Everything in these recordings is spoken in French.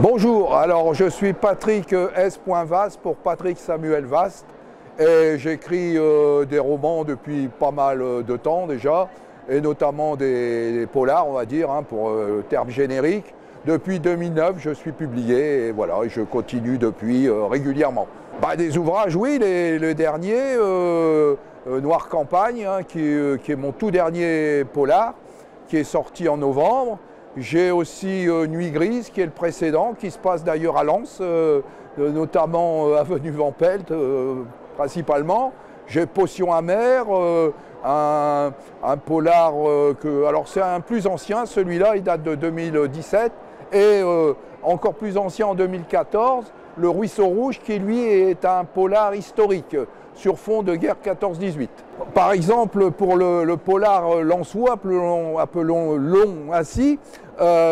Bonjour, alors je suis Patrick S. Vast pour Patrick Samuel Vast et j'écris des romans depuis pas mal de temps déjà et notamment des polars on va dire pour le terme générique. Depuis 2009 je suis publié et voilà, je continue depuis régulièrement. Des ouvrages oui, le dernier Noir Campagne qui est mon tout dernier polar qui est sorti en novembre. J'ai aussi Nuit Grise, qui est le précédent, qui se passe d'ailleurs à Lens, notamment avenue Van Pelt, principalement. J'ai Potion amère, un polar alors c'est un plus ancien, celui-là il date de 2017, et encore plus ancien en 2014, Le Ruisseau Rouge, qui lui est un polar historique sur fond de guerre 14-18. Par exemple, pour le polar lensois, appelons long ainsi,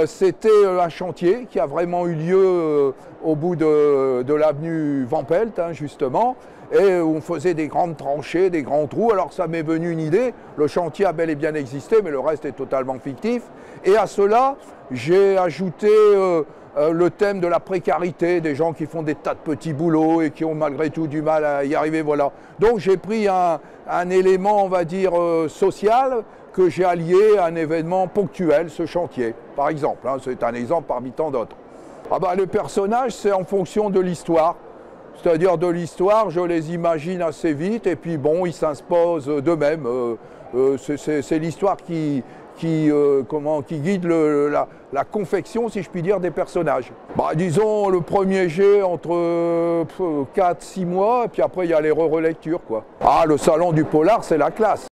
c'était un chantier qui a vraiment eu lieu au bout de l'avenue Van Pelt, justement, et où on faisait des grandes tranchées, des grands trous. Alors ça m'est venu une idée, le chantier a bel et bien existé, mais le reste est totalement fictif. Et à cela, j'ai ajouté le thème de la précarité, des gens qui font des tas de petits boulots et qui ont malgré tout du mal à y arriver, voilà. Donc j'ai pris un élément, on va dire, social, que j'ai allié à un événement ponctuel, ce chantier, par exemple. C'est un exemple parmi tant d'autres. Les personnages, c'est en fonction de l'histoire. C'est-à-dire de l'histoire, je les imagine assez vite et puis bon, ils s'imposent d'eux-mêmes. C'est l'histoire qui guide la confection, si je puis dire, des personnages. Disons le premier jet entre 4-6 mois, et puis après il y a les relectures, quoi. Le salon du polar, c'est la classe.